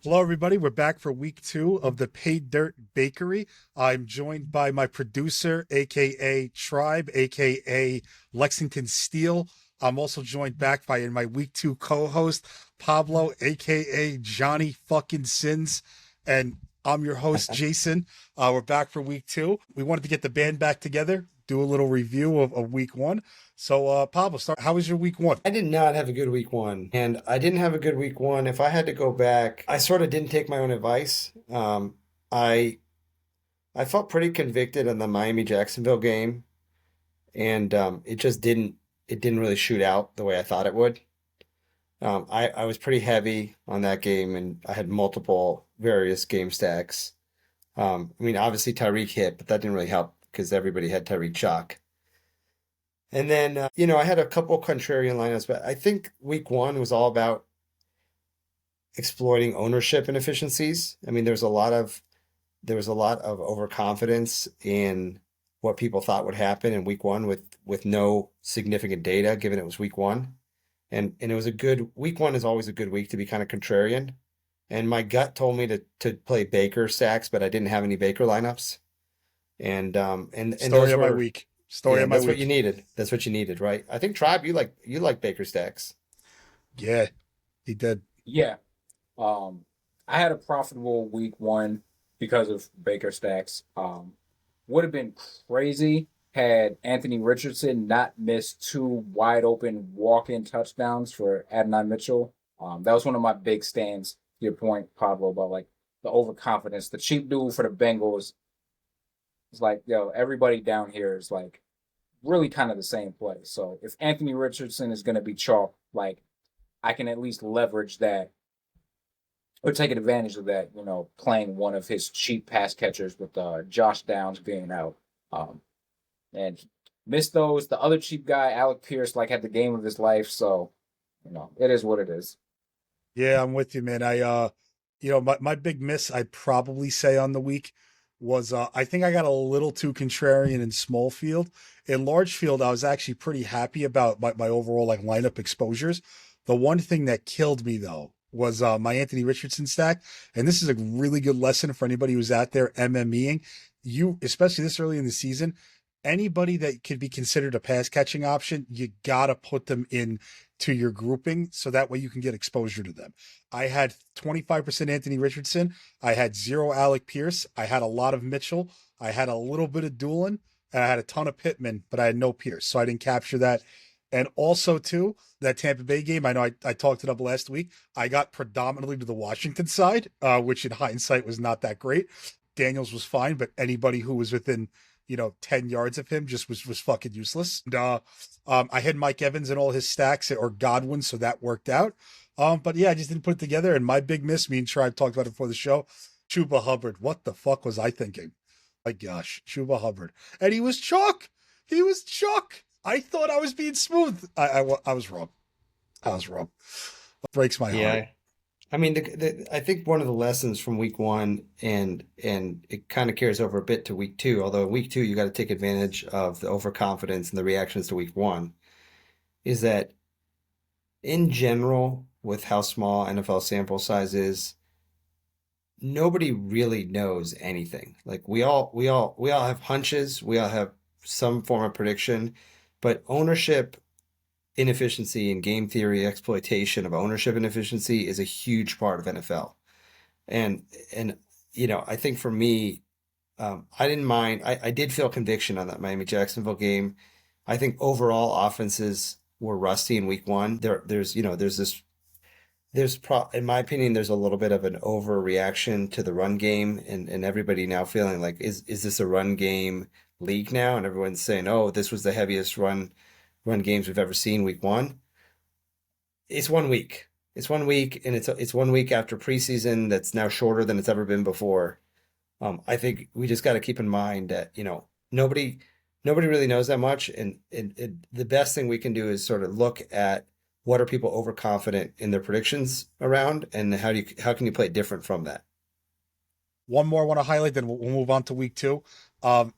Hello, everybody. We're back for week 2 of the Paydirt Bakery. I'm joined by my producer, aka Tribe, aka Lexington Steel. I'm also joined back by my week 2 co-host, Pablo, aka Johnny fucking Sins. And I'm your host, Jason. We're back for week 2. We wanted to get the band back together, do a little review of week 1. So, Pablo, start. How was your week 1? I did not have a good week one, and I didn't have a good week one. If I had to go back, I sort of didn't take my own advice. I I felt pretty convicted on the Miami Jacksonville game, and it didn't really shoot out the way I thought it would. I was pretty heavy on that game, and I had multiple various game stacks. I mean, obviously Tyreek hit, but that didn't really help because everybody had Tyreek chalk. And then, I had a couple contrarian lineups, but I think week one was all about exploiting ownership inefficiencies. I mean, there was a lot of overconfidence in what people thought would happen in week one with no significant data, given it was week one. And it was a good week one is always a good week to be kind of contrarian. And my gut told me to play Baker stacks, but I didn't have any Baker lineups. And Story those of my were week. Story yeah, of my that's what you week. needed. That's what you needed, right? I think Tribe, you like Baker stacks. Yeah, he did. Yeah. Um, I had a profitable week one because of Baker Stacks. Would have been crazy had Anthony Richardson not missed two wide open walk-in touchdowns for Adonai Mitchell. That was one of my big stands. To your point, Pablo, about like the overconfidence. The cheap dude for the Bengals is like, yo, everybody down here is like really kind of the same play. So if Anthony Richardson is going to be chalk, like I can at least leverage that or taking advantage of that, playing one of his cheap pass catchers with Josh Downs being out. Um, and missed those. The other cheap guy, Alec Pierce, like had the game of his life. So, it is what it is. Yeah, I'm with you, man. My big miss, I'd probably say on the week was I think I got a little too contrarian in small field. In large field, I was actually pretty happy about my overall like lineup exposures. The one thing that killed me though was my Anthony Richardson stack. And this is a really good lesson for anybody who's out there MMEing. You, especially this early in the season, anybody that could be considered a pass catching option, you gotta put them in to your grouping so that way you can get exposure to them. I had 25% Anthony Richardson. I had zero Alec Pierce. I had a lot of Mitchell. I had a little bit of Doolin, and I had a ton of Pittman, but I had no Pierce, so I didn't capture that. And also, too, that Tampa Bay game, I know I talked it up last week. I got predominantly to the Washington side, which in hindsight was not that great. Daniels was fine, but anybody who was within 10 yards of him just was fucking useless. And I had Mike Evans in all his stacks or Godwin, so that worked out. But yeah, I just didn't put it together. And my big miss, me and Tribe talked about it before the show, Chuba Hubbard. What the fuck was I thinking? My gosh, Chuba Hubbard. And he was chalk. He was chalk. I thought I was being smooth. I was wrong. I was wrong. It breaks my heart. Yeah. I mean, I think one of the lessons from week one, and it kind of carries over a bit to week two, although in week two, you got to take advantage of the overconfidence and the reactions to week one, is that in general, with how small NFL sample size is, nobody really knows anything. Like we all have hunches, we all have some form of prediction, but ownership inefficiency and game theory exploitation of ownership inefficiency is a huge part of NFL. And I think for me, I didn't mind. I did feel conviction on that Miami Jacksonville game. I think overall offenses were rusty in week one. In my opinion, there's a little bit of an overreaction to the run game, and everybody now feeling like is this a run game league now? And everyone's saying, oh, this was the heaviest run games we've ever seen week one. It's 1 week. It's 1 week, and it's 1 week after preseason that's now shorter than it's ever been before. I think we just got to keep in mind that nobody really knows that much, and the best thing we can do is sort of look at what are people overconfident in their predictions around, and how can you play different from that? One more I want to highlight, then we'll move on to week 2.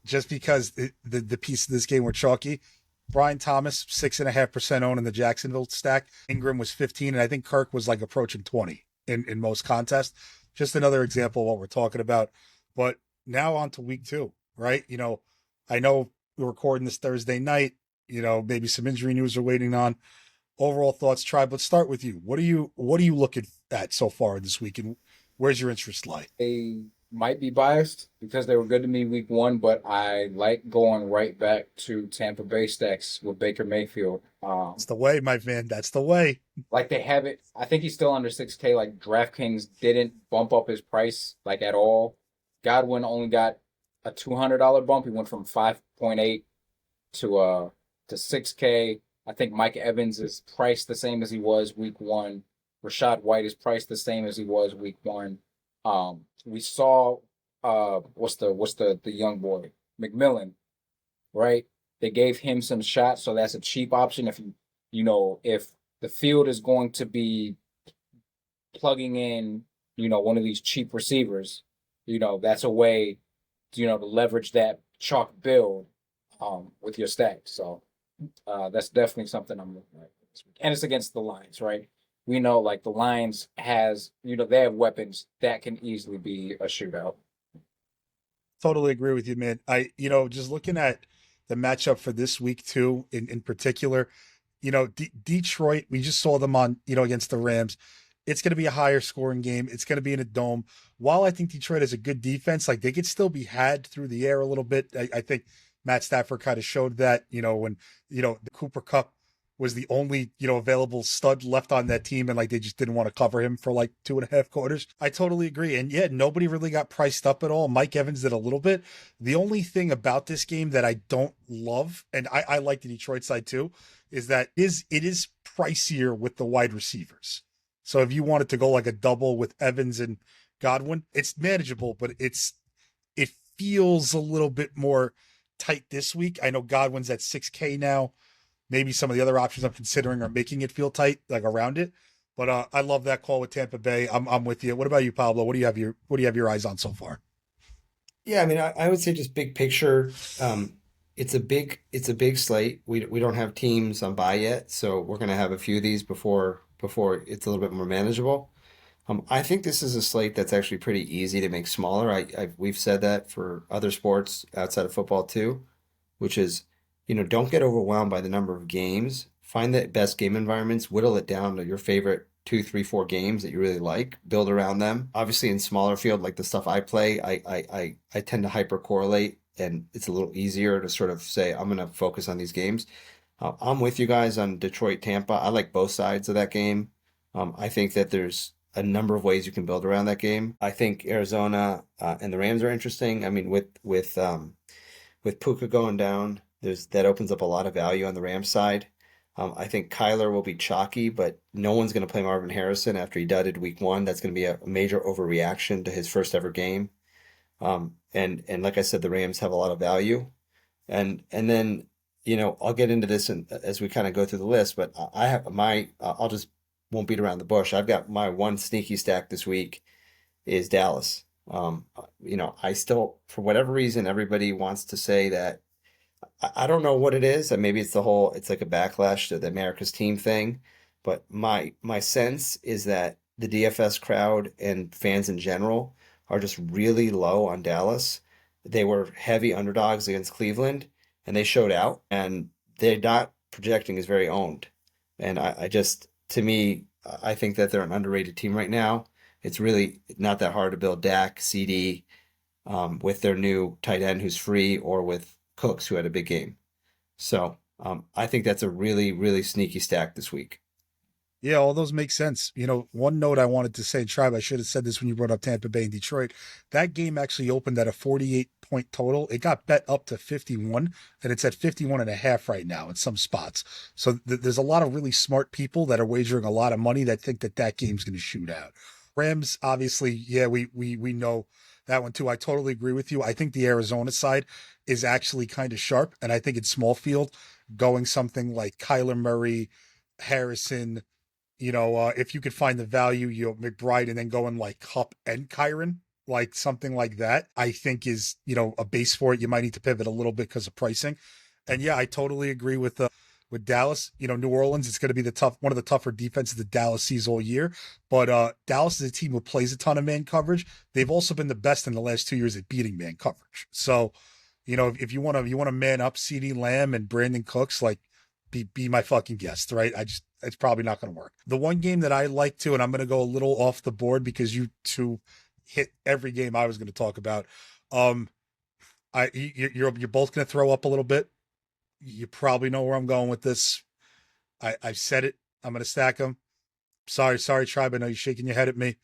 Just because the piece of this game were chalky. Brian Thomas, 6.5% owned in the Jacksonville stack. Ingram was 15, and I think Kirk was like approaching 20. in most contests. Just another example of what we're talking about. But now on to week 2, right? I know we're recording this Thursday night. Maybe some injury news we're waiting on. Overall thoughts, Tribe. Let's start with you. What are you looking at so far this week, and where's your interest lie? They might be biased because they were good to me week 1, but I like going right back to Tampa Bay stacks with Baker Mayfield. That's the way, my man. That's the way. Like they have it. I think he's still under 6K. Like DraftKings didn't bump up his price like at all. Godwin only got a $200 bump. He went from 5.8 to 6K. I think Mike Evans is priced the same as he was week 1. Rashad White is priced the same as he was week 1. We saw what's the young boy McMillan, right? They gave him some shots, so that's a cheap option. If the field is going to be plugging in, one of these cheap receivers, that's a way, to leverage that chalk build, with your stack. So that's definitely something I'm looking at this week. And it's against the Lions, right? We know like the Lions they have weapons that can easily be a shootout. Totally agree with you, man. Just looking at the matchup for this week too, in particular, Detroit, we just saw them on, against the Rams. It's going to be a higher scoring game. It's going to be in a dome. While I think Detroit has a good defense, like they could still be had through the air a little bit. I think Matt Stafford kind of showed that, when, the Cooper Kupp was the only, available stud left on that team. And like, they just didn't want to cover him for like 2.5 quarters. I totally agree. And yeah, nobody really got priced up at all. Mike Evans did a little bit. The only thing about this game that I don't love, and I like the Detroit side too, is that it is pricier with the wide receivers. So if you wanted to go like a double with Evans and Godwin, it's manageable, but it feels a little bit more tight this week. I know Godwin's at 6K now. Maybe some of the other options I'm considering are making it feel tight, like around it. But I love that call with Tampa Bay. I'm with you. What about you, Pablo? What do you have your eyes on so far? Yeah, I mean, I would say just big picture. It's a big slate. We don't have teams on bye yet, so we're gonna have a few of these before it's a little bit more manageable. I think this is a slate that's actually pretty easy to make smaller. We've said that for other sports outside of football too, which is, don't get overwhelmed by the number of games. Find the best game environments, whittle it down to your favorite 2, 3, 4 games that you really like, build around them. Obviously in smaller field, like the stuff I play, I tend to hyper correlate, and it's a little easier to sort of say, I'm going to focus on these games. I'm with you guys on Detroit, Tampa. I like both sides of that game. I think that there's a number of ways you can build around that game. I think Arizona and the Rams are interesting. I mean, with Puka going down, that opens up a lot of value on the Rams side. I think Kyler will be chalky, but no one's going to play Marvin Harrison after he dudded week 1. That's going to be a major overreaction to his first ever game. And like I said, the Rams have a lot of value. And then, I'll get into this as we kind of go through the list, but I have I'll just won't beat around the bush. I've got my one sneaky stack this week is Dallas. I still, for whatever reason, everybody wants to say that. I don't know what it is, and maybe it's like a backlash to the America's team thing, but my sense is that the DFS crowd and fans in general are just really low on Dallas. They were heavy underdogs against Cleveland, and they showed out, and they're not projecting as very owned. And to me, I think that they're an underrated team right now. It's really not that hard to build Dak, CD, with their new tight end who's free, or with Cooks, who had a big game. So I think that's a really, really sneaky stack this week. Yeah, all those make sense. One note I wanted to say, Tribe, I should have said this when you brought up Tampa Bay and Detroit. That game actually opened at a 48-point total. It got bet up to 51, and it's at 51.5 right now in some spots. So there's a lot of really smart people that are wagering a lot of money that think that game's going to shoot out. Rams, obviously, yeah, we know that one too. I totally agree with you. I think the Arizona side is actually kind of sharp, and I think it's small field, going something like Kyler Murray, Harrison, if you could find the value, McBride, and then going like Kupp and Kyron, like something like that, I think is, a base for it. You might need to pivot a little bit because of pricing. And yeah, I totally agree with with Dallas. New Orleans, it's going to be one of the tougher defenses that Dallas sees all year. But Dallas is a team who plays a ton of man coverage. They've also been the best in the last 2 years at beating man coverage. So, if you want to man up CeeDee Lamb and Brandon Cooks, like be my fucking guest, right? It's probably not going to work. The one game that I like to, and I'm going to go a little off the board because you two hit every game I was going to talk about. You're both going to throw up a little bit. You probably know where I'm going with this. I've said it. I'm going to stack them. Sorry, tribe. I know you're shaking your head at me.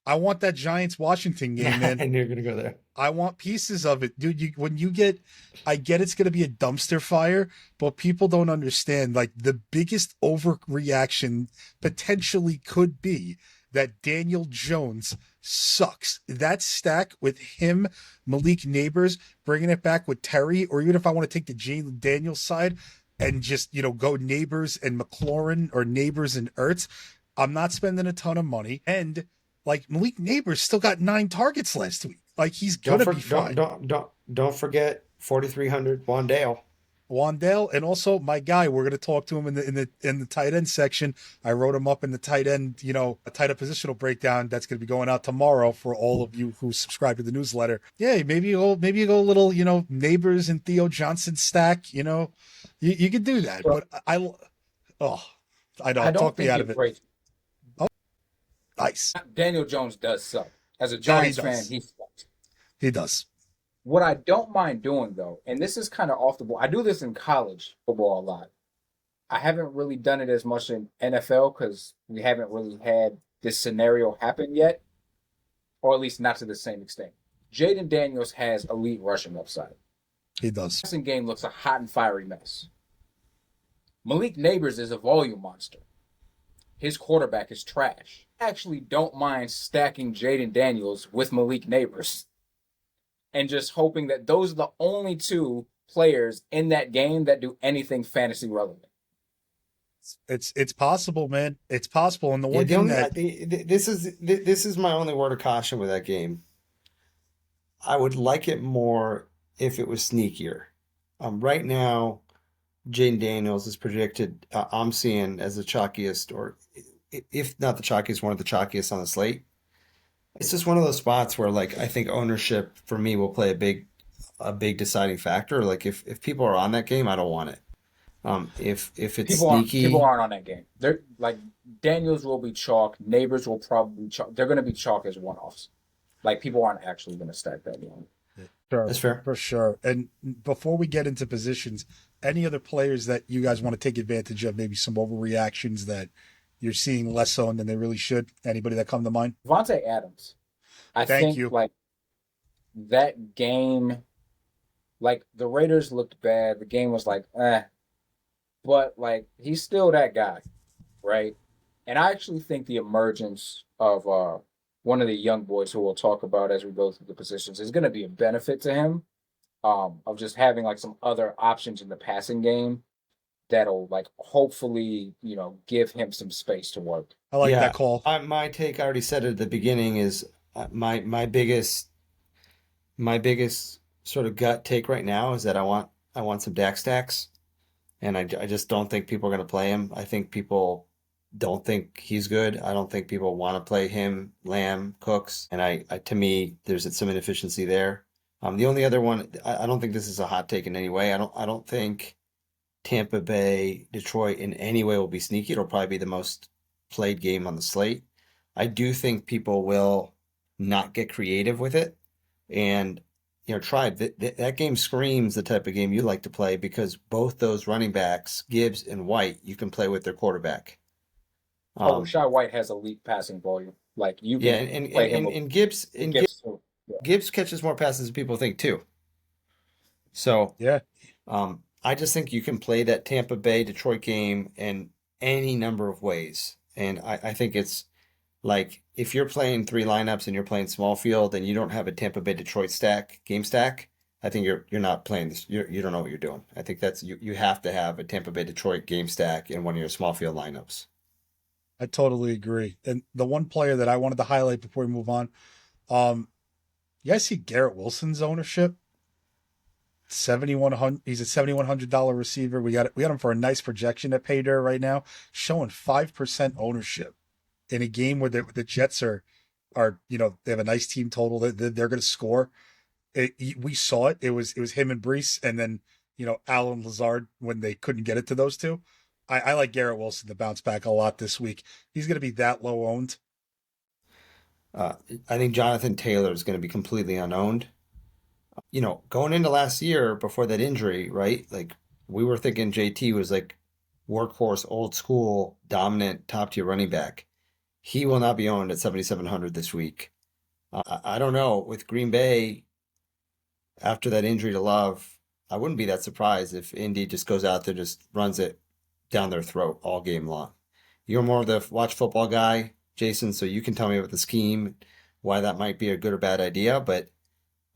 I want that Giants Washington game, man. I knew you were gonna go there. I want pieces of it, dude. I get it's gonna be a dumpster fire, but people don't understand. Like, the biggest overreaction potentially could be that Daniel Jones sucks. That stack with him, Malik Neighbors, bringing it back with Terry, or even if I want to take the Jalen Daniels side and just go Neighbors and McLaurin or Neighbors and Ertz, I'm not spending a ton of money. And like, Malik Neighbors still got 9 targets last week. Like, he's gonna be fine. Don't forget 4,300 Wandale, and also my guy. We're gonna talk to him in the tight end section. I wrote him up in the tight end, a tight end positional breakdown that's gonna be going out tomorrow for all of you who subscribe to the newsletter. Yeah, maybe you go a little, Neighbors and Theo Johnson stack. You could do that, but I know. I don't Talk think me out of it. Crazy. Oh, nice. Daniel Jones does suck. As a Giants fan, he sucks. He does. What I don't mind doing, though, and this is kind of off the board, I do this in college football a lot. I haven't really done it as much in NFL because we haven't really had this scenario happen yet, or at least not to the same extent. Jaden Daniels has elite rushing upside. He does. The passing game looks a hot and fiery mess. Malik Neighbors is a volume monster. His quarterback is trash. I actually don't mind stacking Jaden Daniels with Malik Neighbors and just hoping that those are the only 2 players in that game that do anything fantasy relevant. It's possible, man. It's possible. And the one thing this is my only word of caution with that game. I would like it more if it was sneakier. Right now, Jaden Daniels is predicted, I'm seeing as the chalkiest, or if not the chalkiest, one of the chalkiest on the slate. It's just one of those spots where, like, I think ownership for me will play a big deciding factor. Like, if people are on that game, I don't want it. If it's sneaky, people aren't on that game. They're like, Daniels will be chalk. Neighbors will probably chalk. They're going to be chalk as one-offs. Like, people aren't actually going to stack that game. Sure, that's fair for sure. And before we get into positions, any other players that you guys want to take advantage of? Maybe some overreactions that you're seeing less so than they really should. Anybody that come to mind? Devontae Adams. I think like that game, like, the Raiders looked bad. The game was like, but like, he's still that guy, right? And I actually think the emergence of one of the young boys who we'll talk about as we go through the positions is going to be a benefit to him, of just having like some other options in the passing game that'll, like, hopefully, give him some space to work. I like that call. My take, I already said it at the beginning, is my biggest sort of gut take right now is that I want some Dak stacks, and I just don't think people are going to play him. I think people don't think he's good. I don't think people want to play him, Lamb, Cooks, and to me, there's some inefficiency there. The only other one, I don't think this is a hot take in any way. I don't think Tampa Bay, Detroit in any way will be sneaky. It'll probably be the most played game on the slate. I do think people will not get creative with it, and try that game screams the type of game you like to play, because both those running backs, Gibbs and White, you can play with their quarterback. Rashad White has elite passing volume. Like, you can play him and Gibbs catches more passes than people think too. So yeah, I just think you can play that Tampa Bay Detroit game in any number of ways, and I think it's like, if you're playing 3 lineups and you're playing small field and you don't have a Tampa Bay Detroit game stack, I think you're not playing this. You don't know what you're doing. I think that's you have to have a Tampa Bay Detroit game stack in one of your small field lineups. I totally agree. And the one player that I wanted to highlight before we move on, you guys see Garrett Wilson's ownership? $7,100. He's a $7,100 receiver. We got him for a nice projection at Paydirt right now, showing 5% ownership in a game where the Jets are they have a nice team total. They're going to score. We saw it. It was him and Brees, and then Allen Lazard when they couldn't get it to those two. I like Garrett Wilson to bounce back a lot this week. He's going to be that low owned. Uh, I think Jonathan Taylor is going to be completely unowned. Going into last year before that injury, right? Like we were thinking JT was like workhorse, old school, dominant, top tier running back. He will not be owned at 7,700 this week. I don't know. With Green Bay, after that injury to Love, I wouldn't be that surprised if Indy just goes out there, just runs it down their throat all game long. You're more of the watch football guy, Jason, so you can tell me about the scheme, why that might be a good or bad idea. But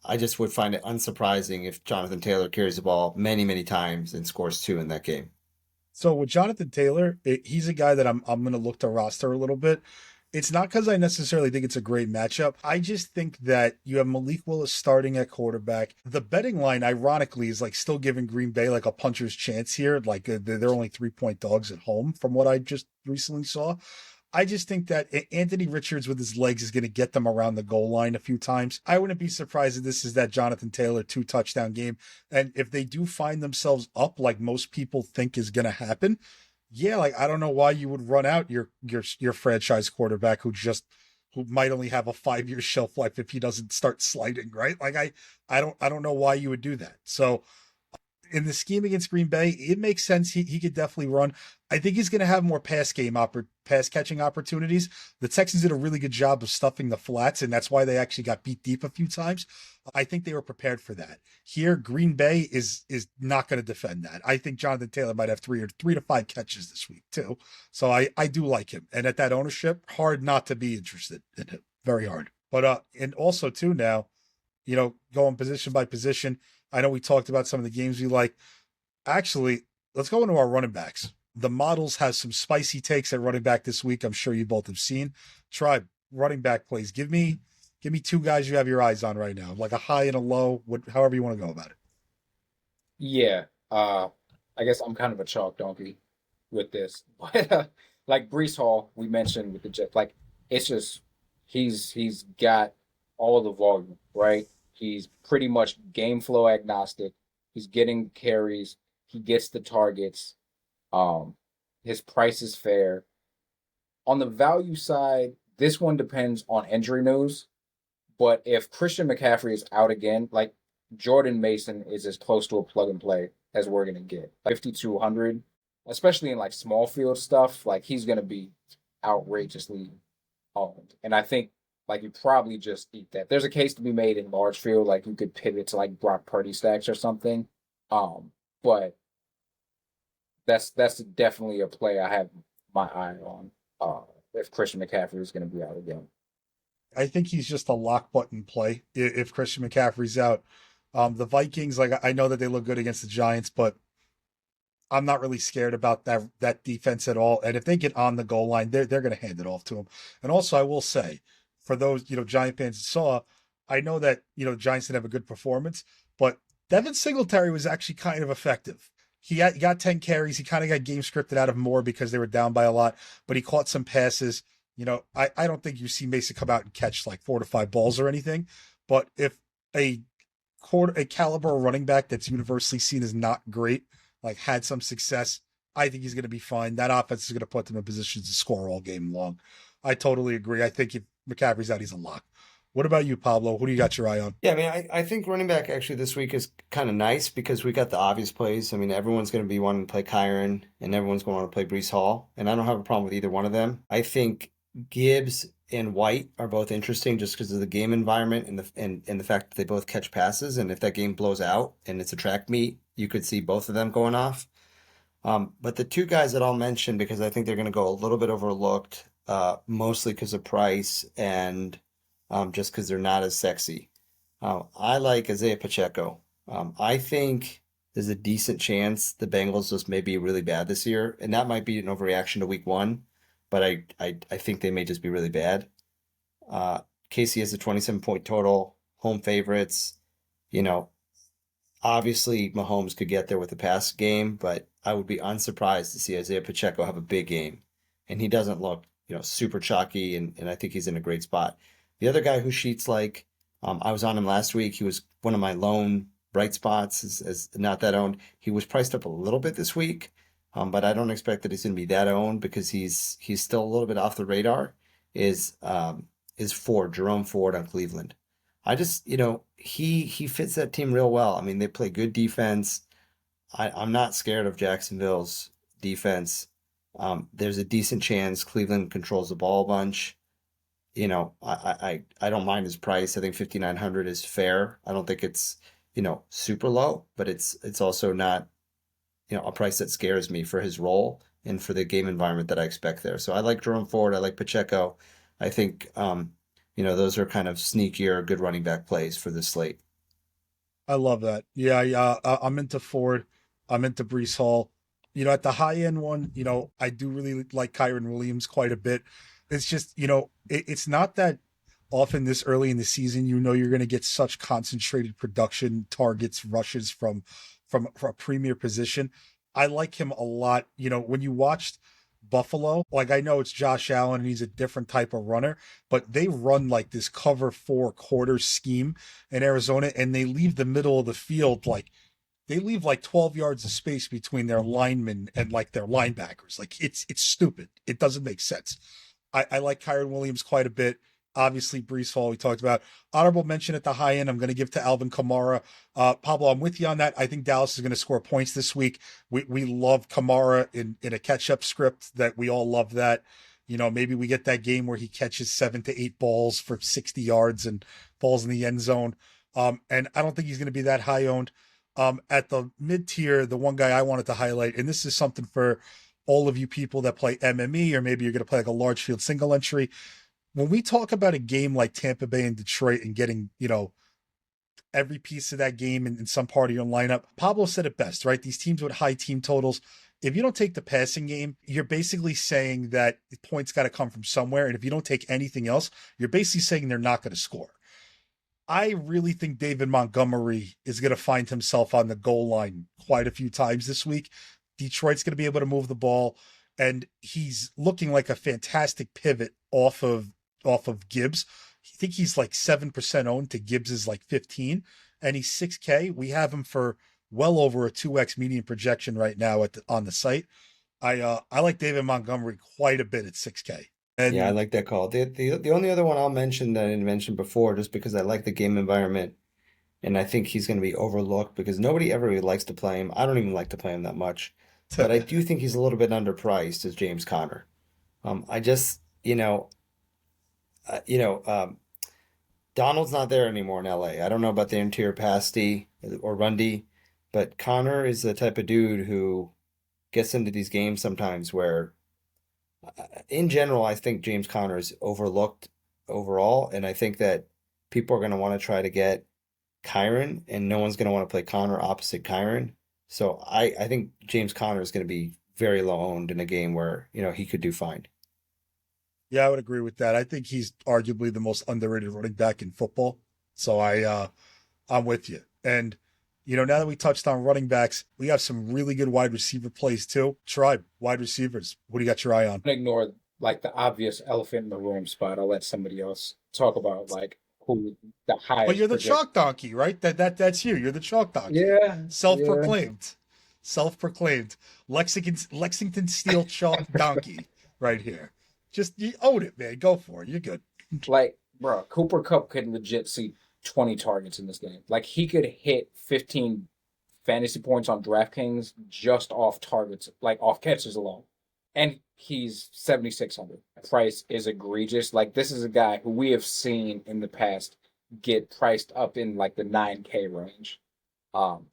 I just would find it unsurprising if Jonathan Taylor carries the ball many, many times and scores two in that game. So with Jonathan Taylor, he's a guy that I'm going to look to roster a little bit. It's not because I necessarily think it's a great matchup. I just think that you have Malik Willis starting at quarterback. The betting line, ironically, is like still giving Green Bay like a puncher's chance here. Like they're only 3-point dogs at home from what I just recently saw. I just think that Anthony Richards with his legs is going to get them around the goal line a few times. I wouldn't be surprised if this is that Jonathan Taylor 2 touchdown game. And if they do find themselves up like most people think is going to happen, yeah, like I don't know why you would run out your franchise quarterback who might only have a 5 year shelf life if he doesn't start sliding, right? Like I don't know why you would do that. So in the scheme against Green Bay, it makes sense. He could definitely run. I think he's going to have more pass catching opportunities. The Texans did a really good job of stuffing the flats, and that's why they actually got beat deep a few times. I think they were prepared for that. Here, Green Bay is not going to defend that. I think Jonathan Taylor might have 3 to 5 catches this week too. So I do like him, and at that ownership, hard not to be interested in him. Very hard. But and also too now, going position by position. I know we talked about some of the games we like. Actually, let's go into our running backs. The models have some spicy takes at running back this week. I'm sure you both have seen. Tribe running back plays. Give me 2 guys you have your eyes on right now, like a high and a low, however you want to go about it. Yeah, I guess I'm kind of a chalk donkey with this, but like Brees Hall, we mentioned with the Jets, like it's just he's got all the volume, right? He's pretty much game flow agnostic. He's getting carries. He gets the targets. Um, his price is fair. On the value side, this one depends on injury news. But if Christian McCaffrey is out again, like Jordan Mason is as close to a plug and play as we're gonna get. 5,200, especially in like small field stuff, like he's gonna be outrageously owned. And I think like you probably just eat that. There's a case to be made in large field, like you could pivot to like Brock Purdy stacks or something. But that's definitely a play I have my eye on. If Christian McCaffrey is going to be out again. I think he's just a lock button play if Christian McCaffrey's out. The Vikings, like I know that they look good against the Giants, but I'm not really scared about that defense at all. And if they get on the goal line, they're going to hand it off to them. And also, I will say, for those Giant fans that saw, I know that Giants didn't have a good performance, but Devin Singletary was actually kind of effective. He got 10 carries. He kind of got game scripted out of more because they were down by a lot, but he caught some passes. I don't think you see Mason come out and catch like 4 to 5 balls or anything. But if a caliber running back that's universally seen as not great, like had some success, I think he's going to be fine. That offense is going to put them in positions to score all game long. I totally agree. I think if McCaffrey's out, he's a lock. What about you, Pablo? Who do you got your eye on? Yeah, I mean, I think running back actually this week is kind of nice because we got the obvious plays. I mean, everyone's going to be wanting to play Kyron and everyone's going to want to play Brees Hall, and I don't have a problem with either one of them. I think Gibbs and White are both interesting just because of the game environment and the fact that they both catch passes. And if that game blows out and it's a track meet, you could see both of them going off. But the 2 guys that I'll mention because I think they're going to go a little bit overlooked, mostly because of price and just because they're not as sexy. I like Isaiah Pacheco. I think there's a decent chance the Bengals just may be really bad this year, and that might be an overreaction to week 1, but I think they may just be really bad. Casey has a 27-point total, home favorites. You know, Obviously, Mahomes could get there with the pass game, but I would be unsurprised to see Isaiah Pacheco have a big game. And he doesn't look, super chalky, and I think he's in a great spot. The other guy who Sheets like, I was on him last week. He was one of my lone bright spots as not that owned. He was priced up a little bit this week, but I don't expect that he's going to be that owned because he's still a little bit off the radar. Is Ford, Jerome Ford on Cleveland. I just, he fits that team real well. I mean, they play good defense. I'm not scared of Jacksonville's defense. There's a decent chance Cleveland controls the ball a bunch. I don't mind his price. I think 5,900 is fair. I don't think it's, super low, but it's also not, a price that scares me for his role and for the game environment that I expect there. So I like Jerome Ford. I like Pacheco. I think, those are kind of sneakier, good running back plays for this slate. I love that. Yeah, yeah. I'm into Ford. I'm into Brees Hall. At the high end one, I do really like Kyron Williams quite a bit. It's just, it's not that often this early in the season, you're going to get such concentrated production, targets, rushes from a premier position. I like him a lot. When you watched Buffalo, like I know it's Josh Allen and he's a different type of runner, but they run like this cover four quarter scheme in Arizona and they leave the middle of the field like they leave like 12 yards of space between their linemen and like their linebackers. Like it's stupid. It doesn't make sense. I like Kyron Williams quite a bit. Obviously, Brees Hall, we talked about. Honorable mention at the high end, I'm going to give to Alvin Kamara. Pablo, I'm with you on that. I think Dallas is going to score points this week. We love Kamara in a catch-up script that we all love that. Maybe we get that game where he catches 7 to 8 balls for 60 yards and falls in the end zone. And I don't think he's going to be that high owned. At the mid tier, the one guy I wanted to highlight, and this is something for all of you people that play MME, or maybe you're going to play like a large field single entry. When we talk about a game like Tampa Bay and Detroit and getting, every piece of that game in some part of your lineup, Pablo said it best, right? These teams with high team totals, if you don't take the passing game, you're basically saying that the points got to come from somewhere. And if you don't take anything else, you're basically saying they're not going to score. I really think David Montgomery is going to find himself on the goal line quite a few times this week. Detroit's going to be able to move the ball, and he's looking like a fantastic pivot off of Gibbs. I think he's like 7% owned to Gibbs is like 15, and he's 6K. We have him for well over a 2x median projection right now on the site. I like David Montgomery quite a bit at 6K. Yeah, I And like that call. The only other one I'll mention that I didn't mention before, just because I like the game environment, and I think he's going to be overlooked because nobody ever really likes to play him. I don't even like to play him that much, but I do think he's a little bit underpriced as James Conner. I just, uh, you know, um, Donald's not there anymore in LA. I don't know about the interior pass D or run D, but Connor is the type of dude who gets into these games sometimes where, in general, I think James Conner is overlooked overall, and I think that people are going to want to try to get Kyron, and no one's going to want to play Connor opposite Kyron. So I think James Conner is going to be very low owned in a game where, he could do fine. yeah, I would agree with that. I think he's arguably the most underrated running back in football. So I'm with you. And now that we touched on running backs, we have some really good wide receiver plays too. Tribe, wide receivers. What do you got your eye on? Ignore like the obvious elephant in the room spot. I'll let somebody else talk about like who the Well, you're highest the project. chalk donkey, right? That's you. You're the chalk donkey. Yeah, yeah. Self-proclaimed. Self-proclaimed. Lexington Steel chalk donkey right here. Just you own it, man. Go for it. You're good. Like, bro, Cooper Cup could legit see 20 targets in this game. Like, he could hit 15 fantasy points on DraftKings just off targets, like off catches alone. And he's 7,600. Price is egregious. Like, this is a guy who we have seen in the past get priced up in like the 9K range.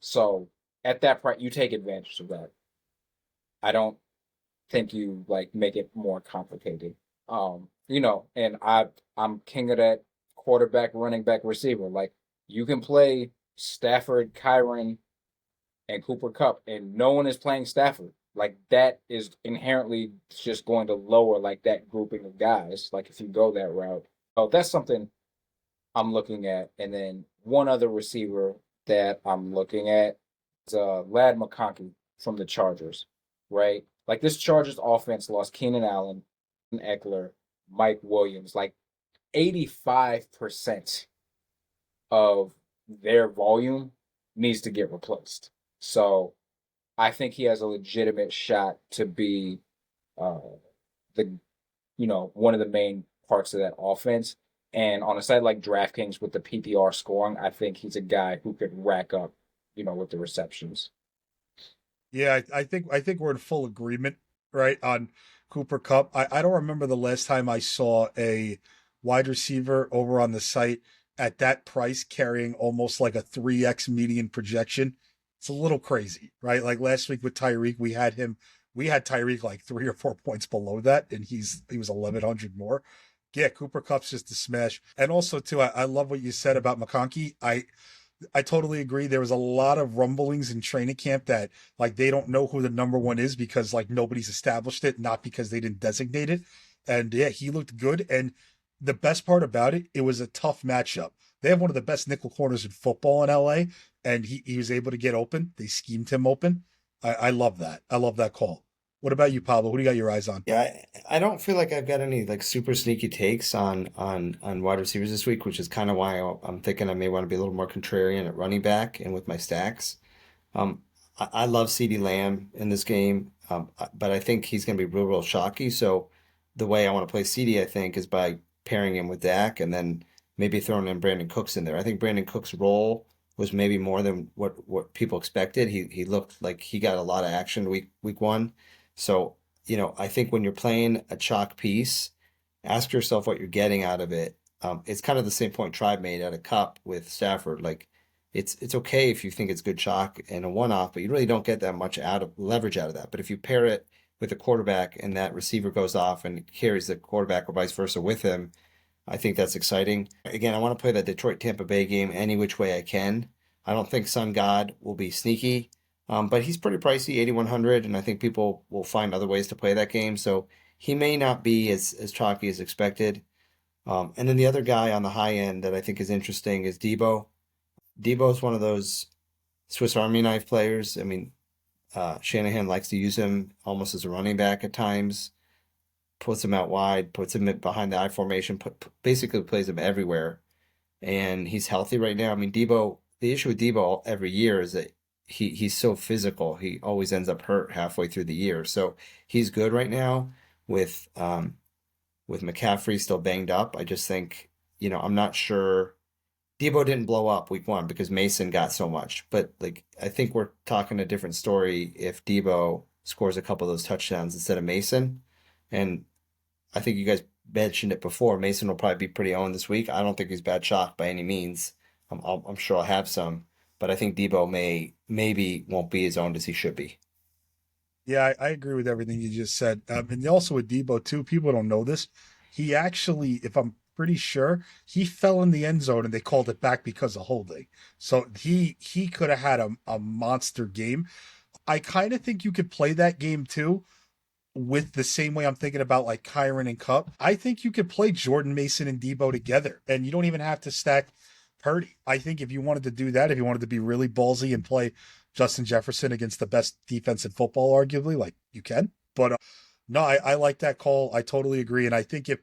So at that price, you take advantage of that. I don't think you like make it more complicated. And I'm king of that quarterback, running back, receiver. Like you can play Stafford, Kyron, and Cooper Cup, and no one is playing Stafford. Like that is inherently just going to lower like that grouping of guys. Like if you go that route. Oh, that's something I'm looking at. And then one other receiver that I'm looking at is Lad McConkey from the Chargers, right? Like this Chargers offense lost Keenan Allen, Eckler, Mike Williams, like 85% of their volume needs to get replaced. So I think he has a legitimate shot to be uh, the one of the main parts of that offense. And on a site like DraftKings with the PPR scoring, I think he's a guy who could rack up, with the receptions. Yeah, I think we're in full agreement, right, on Cooper Cup. I don't remember the last time I saw a wide receiver over on the site at that price carrying almost like a 3x median projection. It's a little crazy, right? Like last week with Tyreek, we had Tyreek like 3 or 4 points below that, and he was 1,100 more. Yeah, Cooper Cup's just a smash. And also too, I love what you said about McConkey. I totally agree. There was a lot of rumblings in training camp that like they don't know who the number one is because like nobody's established it, not because they didn't designate it. And yeah, he looked good. And the best part about it, it was a tough matchup. They have one of the best nickel corners in football in LA, and he was able to get open. They schemed him open. I love that. I love that call. What about you, Pablo? Who do you got your eyes on? Yeah, I don't feel like I've got any like super sneaky takes on wide receivers this week, which is kind of why I'm thinking I may want to be a little more contrarian at running back and with my stacks. I love CeeDee Lamb in this game, but I think he's going to be real shocky. So the way I want to play CeeDee, I think, is by pairing him with Dak and then maybe throwing in Brandon Cooks in there. I think Brandon Cooks' role was maybe more than what people expected. He looked like he got a lot of action week one. So, I think when you're playing a chalk piece, ask yourself what you're getting out of it. It's kind of the same point Tribe made at a cup with Stafford. Like it's okay if you think it's good chalk and a one-off, but you really don't get that much out of leverage out of that. But if you pair it with a quarterback and that receiver goes off and carries the quarterback or vice versa with him, I think that's exciting. Again, I want to play that Detroit Tampa Bay game any which way I can. I don't think Sun God will be sneaky, but he's pretty pricey, 8,100, and I think people will find other ways to play that game. So he may not be as chalky as expected. And then the other guy on the high end that I think is interesting is Debo. Debo is one of those Swiss Army knife players. I mean, Shanahan likes to use him almost as a running back at times, puts him out wide, puts him behind the I formation, basically plays him everywhere. And he's healthy right now. I mean, Debo, the issue with Debo every year is that he's so physical. He always ends up hurt halfway through the year. So he's good right now with McCaffrey still banged up. I just think, I'm not sure. Debo didn't blow up week one because Mason got so much. But like I think we're talking a different story if Debo scores a couple of those touchdowns instead of Mason. And I think you guys mentioned it before. Mason will probably be pretty owned this week. I don't think he's bad chalk by any means. I'm sure I'll have some, but I think Debo maybe won't be as owned as he should be. Yeah, I agree with everything you just said. And also with Debo too, people don't know this. He actually, if I'm pretty sure, he fell in the end zone and they called it back because of holding. So he could have had a monster game. I kind of think you could play that game too with the same way I'm thinking about like Kyron and Cup. I think you could play Jordan Mason and Debo together, and you don't even have to stack Purdy. I think if you wanted to do that, if you wanted to be really ballsy and play Justin Jefferson against the best defense in football, arguably, like you can. But no, I like that call. I totally agree. And I think if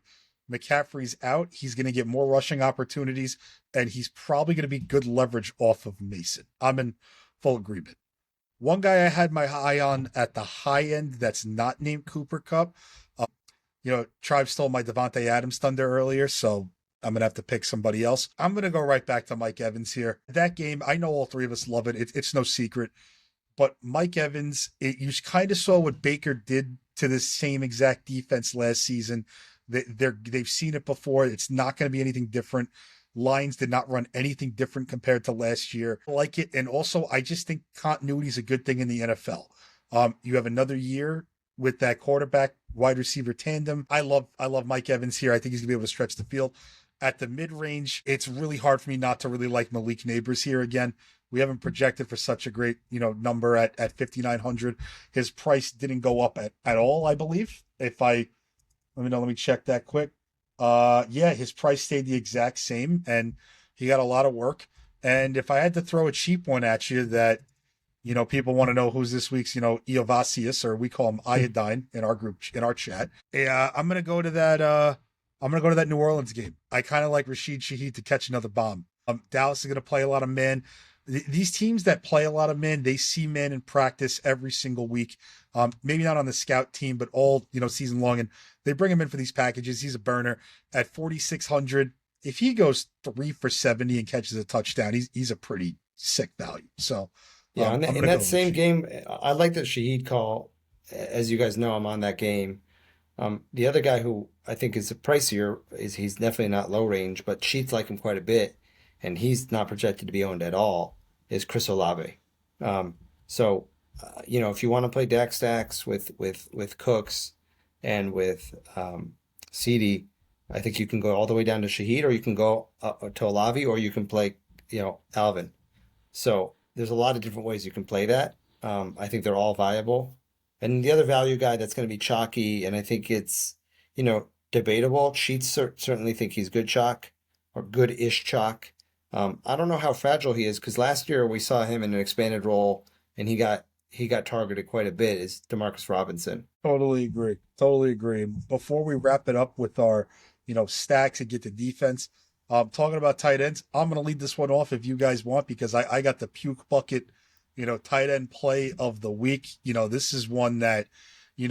McCaffrey's out, he's going to get more rushing opportunities, and he's probably going to be good leverage off of Mason. I'm in full agreement. One guy I had my eye on at the high end that's not named Cooper Cup. Tribe stole my Devontae Adams thunder earlier, so I'm gonna have to pick somebody else. I'm gonna go right back to Mike Evans here. That game, I know all three of us love it. It's no secret, but Mike Evans, you kind of saw what Baker did to the same exact defense last season. They've seen it before. It's not going to be anything different. Lions did not run anything different compared to last year. I like it. And also, I just think continuity is a good thing in the NFL. You have another year with that quarterback wide receiver tandem. I love Mike Evans here. I think he's gonna be able to stretch the field. At the mid range, it's really hard for me not to really like Malik Neighbors here again. We haven't projected for such a great, number at 5,900. His price didn't go up at all, I believe. Let me check that quick. Yeah, his price stayed the exact same, and he got a lot of work. And if I had to throw a cheap one at you that, people want to know who's this week's, Eovasius, or we call him Iodine in our group, in our chat. Yeah, I'm going to go to that. I'm going to go to that New Orleans game. I kind of like Rashid Shaheed to catch another bomb. Dallas is going to play a lot of man. These teams that play a lot of man, they see man in practice every single week. Maybe not on the scout team, but all, season long. And they bring him in for these packages. He's a burner at 4,600. If he goes 3 for 70 and catches a touchdown, he's a pretty sick value. So yeah, in that same Rashid. game, I like the Shaheed call. As you guys know, I'm on that game. The other guy who I think is pricier he's definitely not low range, but Sheets like him quite a bit, and he's not projected to be owned at all. Is Chris Olave. So if you want to play DAC stacks with Cooks and with CD, I think you can go all the way down to Shaheed, or you can go to Olave, or you can play Alvin. So there's a lot of different ways you can play that. I think they're all viable. And the other value guy that's going to be chalky, and I think it's, debatable. Sheets certainly think he's good chalk or good-ish chalk. I don't know how fragile he is, because last year we saw him in an expanded role, and he got targeted quite a bit. Is Demarcus Robinson? Totally agree. Totally agree. Before we wrap it up with our, stacks and get to defense, talking about tight ends, I'm going to lead this one off if you guys want, because I got the puke bucket, tight end play of the week. This is one that, when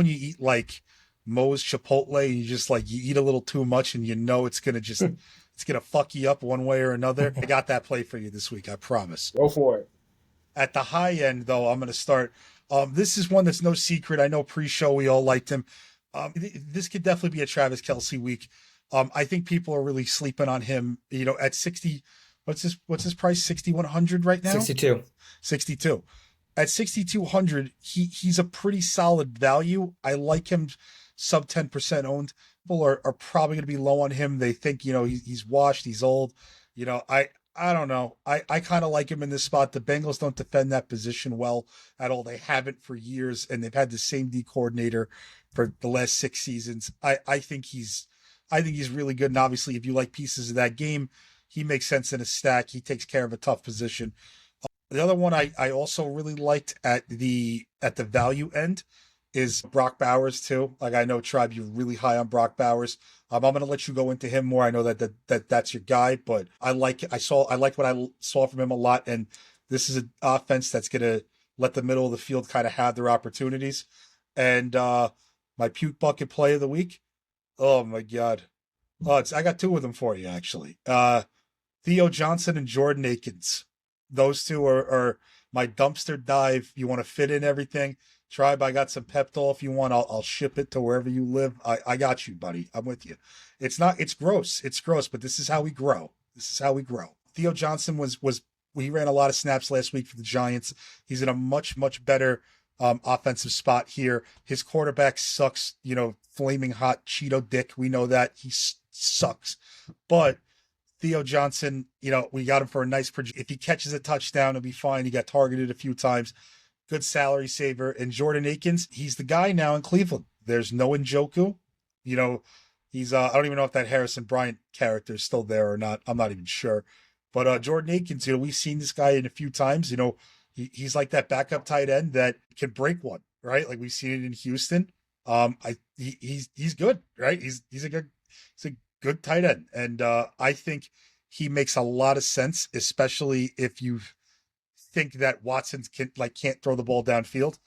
you eat like Moe's Chipotle and you just you eat a little too much and it's going to just, it's going to fuck you up one way or another. I got that play for you this week. I promise. Go for it. At the high end, though, I'm going to start. This is one that's no secret. I know pre-show we all liked him. This could definitely be a Travis Kelce week. I think people are really sleeping on him. At 60, what's his price? 6,100 right now. 62. At 6,200, he's a pretty solid value. I like him sub 10% owned. People are probably going to be low on him. They think he's washed, he's old. I don't know. I kind of like him in this spot. The Bengals don't defend that position well at all. They haven't for years, and they've had the same D coordinator for the last 6 seasons. I think he's really good. And obviously, if you like pieces of that game, he makes sense in a stack. He takes care of a tough position. The other one I also really liked at the value end is Brock Bowers too. Like, I know, Tribe, you're really high on Brock Bowers. I'm going to let you go into him more. I know that's your guy, but I like what I saw from him a lot. And this is an offense that's going to let the middle of the field kind of have their opportunities. And my puke bucket play of the week. Oh my God. I got 2 of them for you, actually. Theo Johnson and Jordan Akins. Those 2 are my dumpster dive. You want to fit in everything. Tribe, I got some Peptol. If you want, I'll ship it to wherever you live. I got you, buddy. I'm with you. It's gross. It's gross, but this is how we grow. Theo Johnson he ran a lot of snaps last week for the Giants. He's in a much, much better offensive spot here. His quarterback sucks, flaming hot Cheeto dick. We know that. He sucks. But Theo Johnson, we got him for a nice project. If he catches a touchdown, it'll be fine. He got targeted a few times. Good salary saver. And Jordan Akins, he's the guy now in Cleveland. There's no Njoku. He's I don't even know if that Harrison Bryant character is still there or not. I'm not even sure. But Jordan Akins, we've seen this guy in a few times. He's like that backup tight end that can break one, right? Like, we've seen it in Houston. He's good, right? He's a good tight end. And I think he makes a lot of sense, especially if you think that Watson can't throw the ball downfield.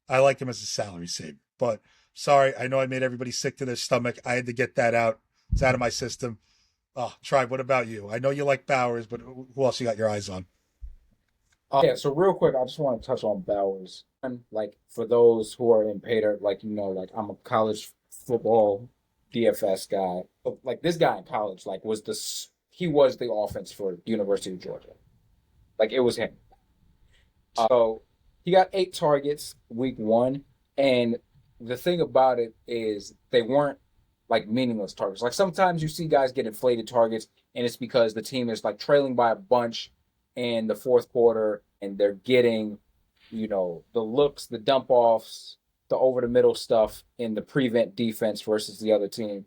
I like him as a salary saver. But sorry, I know I made everybody sick to their stomach. I had to get that out. It's out of my system. Oh, Tribe, what about you? I know you like Bowers, but who else you got your eyes on? Yeah, so real quick, I just want to touch on Bowers. And for those who are in Paydirt, I'm a college football DFS guy. But this guy in college, he was the offense for University of Georgia. It was him. So he got 8 targets week 1, and the thing about it is they weren't meaningless targets. Sometimes you see guys get inflated targets, and it's because the team is trailing by a bunch in the fourth quarter, and they're getting, the looks, the dump offs, the over the middle stuff in the prevent defense versus the other team.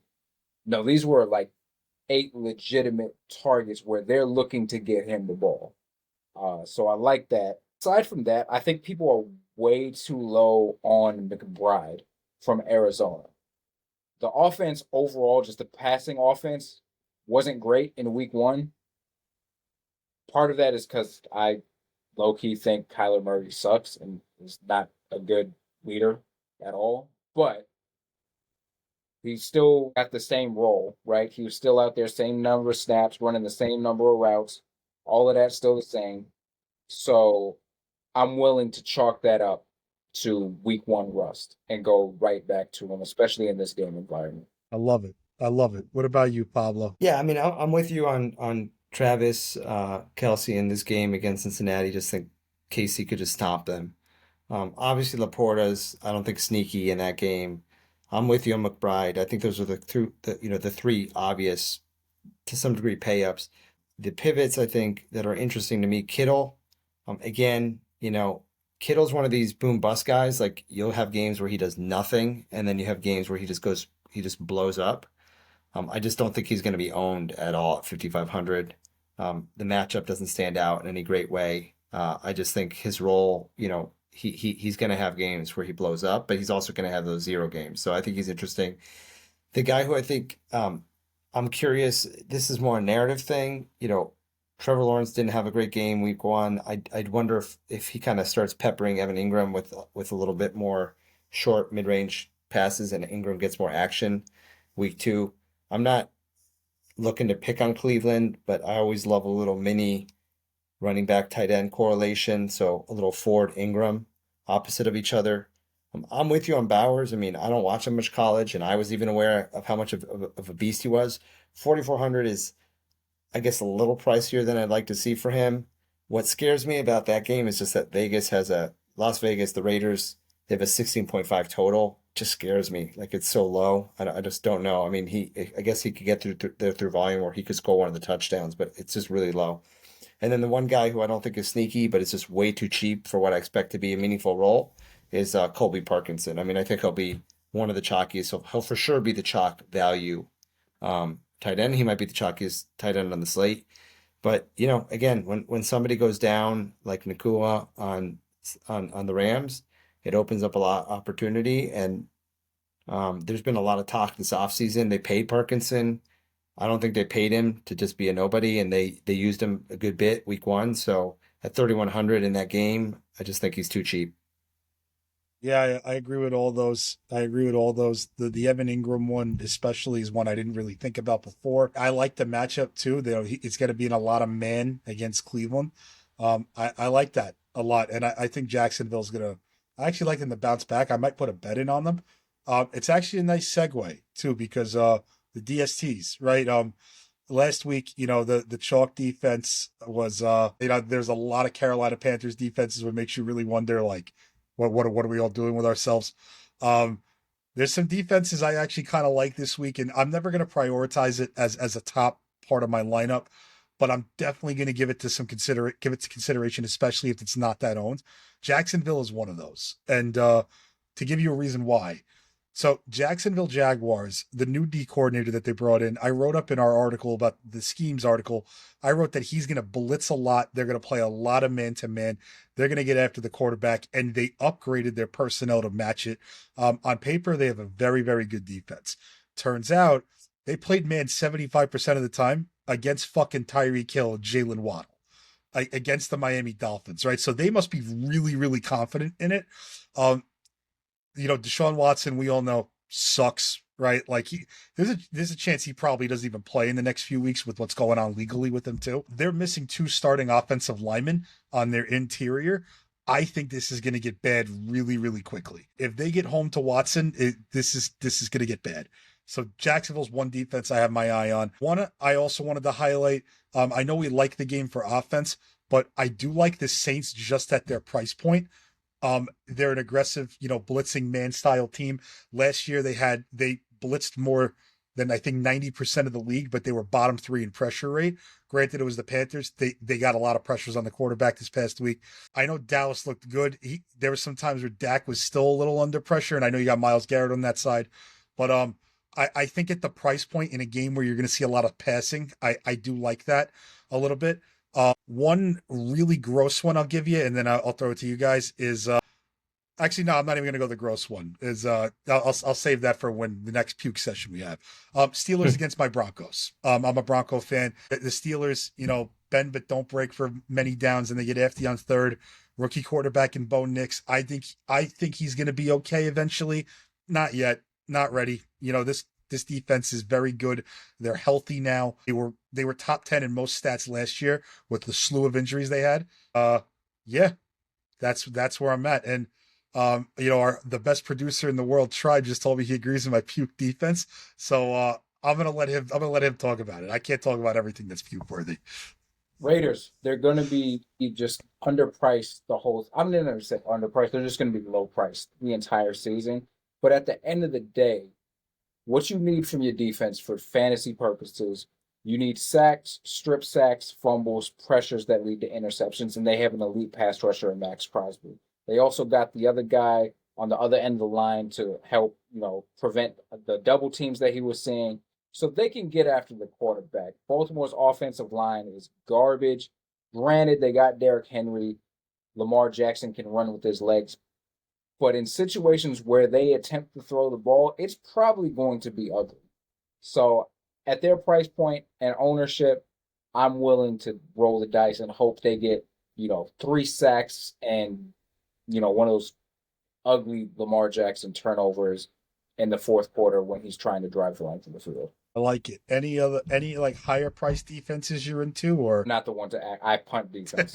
No, these were 8 legitimate targets where they're looking to get him the ball. So I like that. Aside from that, I think people are way too low on McBride from Arizona. The offense overall, just the passing offense, wasn't great in week one. Part of that is because I low key think Kyler Murray sucks and is not a good leader at all. But he still got the same role, right? He was still out there, same number of snaps, running the same number of routes. All of that's still the same. So I'm willing to chalk that up to week one rust and go right back to him, especially in this game environment. I love it. I love it. What about you, Pablo? Yeah, I mean, I'm with you on Travis Kelsey in this game against Cincinnati. Just think KC could just stop them. Obviously, Laporta's, I don't think sneaky in that game. I'm with you on McBride. I think those are the three obvious to some degree pay ups. The pivots I think that are interesting to me, Kittle. Again, Kittle's one of these boom bust guys. Like you'll have games where he does nothing, and then you have games where he just blows up. I just don't think he's going to be owned at all at 5,500. The matchup doesn't stand out in any great way. I just think his role, he's going to have games where he blows up, but he's also going to have those zero games. So I think he's interesting. The guy who I think I'm curious, this is more a narrative thing. Trevor Lawrence didn't have a great game week one. I'd wonder if he kind of starts peppering Evan Ingram with a little bit more short mid-range passes and Ingram gets more action week two. I'm not looking to pick on Cleveland, but I always love a little mini running back tight end correlation. So a little Ford Ingram opposite of each other. I'm with you on Bowers. I mean, I don't watch him much college, and I was even aware of how much of a beast he was. 4,400 is, I guess, a little pricier than I'd like to see for him. What scares me about that game is just that Las Vegas, the Raiders, they have a 16.5 total. Just scares me. Like it's so low. I just don't know. I mean, I guess he could get through volume, or he could score one of the touchdowns, but it's just really low. And then the one guy who I don't think is sneaky, but it's just way too cheap for what I expect to be a meaningful role is Colby Parkinson. I mean, I think he'll be one of the chalkiest. So he'll for sure be the chalk value tight end. He might be the chalkiest tight end on the slate. But again, when somebody goes down like Nakua on the Rams, it opens up a lot of opportunity. And there's been a lot of talk this offseason. They paid Parkinson. I don't think they paid him to just be a nobody, and they used him a good bit week one. So at 3,100 in that game, I just think he's too cheap. Yeah, I agree with all those. I agree with all those. The Evan Ingram one, especially, is one I didn't really think about before. I like the matchup too. It's going to be in a lot of man against Cleveland. I like that a lot, and I think Jacksonville's going to. I actually like them to bounce back. I might put a bet in on them. It's actually a nice segue too because the DSTs, right? Last week, the chalk defense was, there's a lot of Carolina Panthers defenses, what makes you really wonder, like, what are we all doing with ourselves? There's some defenses I actually kind of like this week, and I'm never going to prioritize it as a top part of my lineup, but I'm definitely going to give it to consideration, especially if it's not that owned. Jacksonville is one of those, and to give you a reason why. So Jacksonville Jaguars, the new D coordinator that they brought in, I wrote up in our article about the schemes article, I wrote that he's going to blitz a lot. They're going to play a lot of man-to-man. They're going to get after the quarterback, and they upgraded their personnel to match it. On paper, they have a very, very good defense. Turns out they played man 75% of the time against fucking Tyreek Hill and Jalen Waddle against the Miami Dolphins, right? So they must be really, really confident in it. Deshaun Watson, we all know, sucks, right? Like there's a chance he probably doesn't even play in the next few weeks with what's going on legally with him too. They're missing 2 starting offensive linemen on their interior. I think this is going to get bad really, really quickly. If they get home to Watson, this is going to get bad. So Jacksonville's one defense I have my eye on. One I also wanted to highlight. I know we like the game for offense, but I do like the Saints just at their price point. They're an aggressive, blitzing man style team. Last year they blitzed more than I think 90% of the league, but they were bottom 3 in pressure rate. Granted, it was the Panthers. They got a lot of pressures on the quarterback this past week. I know Dallas looked good. There were some times where Dak was still a little under pressure, and I know you got Myles Garrett on that side. But I think at the price point in a game where you're going to see a lot of passing, I do like that a little bit. One really gross one I'll give you, and then I'll throw it to you guys is actually, no, I'm not even going to go the gross one. Is I'll save that for when the next puke session we have. Steelers against my Broncos. I'm a Bronco fan. The Steelers, bend but don't break for many downs, and they get FD on third. Rookie quarterback in Bo Nix. I think he's going to be okay eventually. Not yet. Not ready. This defense is very good. They're healthy now. They were top 10 in most stats last year with the slew of injuries they had. Yeah, that's where I'm at. And the best producer in the world, Tribe, just told me he agrees with my puke defense. So I'm gonna let him talk about it. I can't talk about everything that's puke worthy. Raiders, they're going to be just underpriced the whole. I'm not going to say underpriced. They're just going to be low priced the entire season. But at the end of the day, what you need from your defense for fantasy purposes, you need sacks, strip sacks, fumbles, pressures that lead to interceptions, and they have an elite pass rusher in Max Crosby. They also got the other guy on the other end of the line to help, prevent the double teams that he was seeing. So they can get after the quarterback. Baltimore's offensive line is garbage. Granted, they got Derrick Henry. Lamar Jackson can run with his legs. But in situations where they attempt to throw the ball, it's probably going to be ugly. So at their price point and ownership, I'm willing to roll the dice and hope they get, 3 sacks and, one of those ugly Lamar Jackson turnovers in the fourth quarter when he's trying to drive the length of the field. I like it. Any like higher price defenses you're into, or Not the one to act. I punt defense.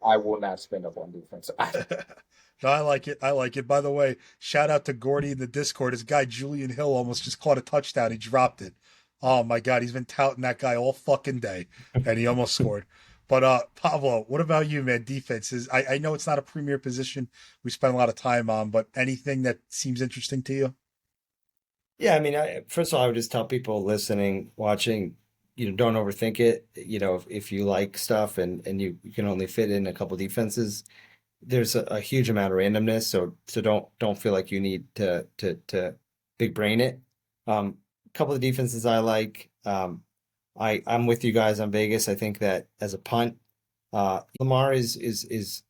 I will not spend up on defense. No, I like it. I like it. By the way, shout out to Gordy in the Discord. His guy Julian Hill almost just caught a touchdown. He dropped it. Oh my God, he's been touting that guy all fucking day, and he almost scored. But Pablo, what about you, man? Defenses. I know it's not a premier position we spend a lot of time on, but anything that seems interesting to you? Yeah, I mean, first of all, I would just tell people listening, watching, don't overthink it. If you like stuff and you can only fit in a couple defenses, there's a huge amount of randomness. So don't feel like you need to big brain it. A couple of defenses I like. I'm with you guys on Vegas. I think that as a punt, Lamar is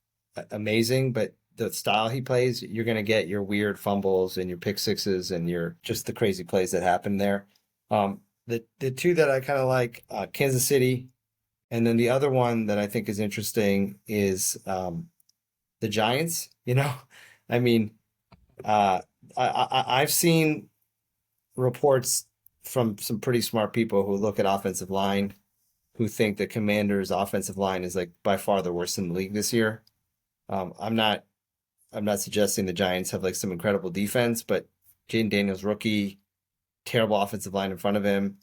amazing, but the style he plays, you're going to get your weird fumbles and your pick sixes and your just the crazy plays that happen there. The two that I kind of like, Kansas City, and then the other one that I think is interesting is the Giants. I mean, I've seen reports from some pretty smart people who look at offensive line, who think the Commanders' offensive line is like by far the worst in the league this year. I'm not suggesting the Giants have like some incredible defense, but Jaden Daniels rookie, terrible offensive line in front of him,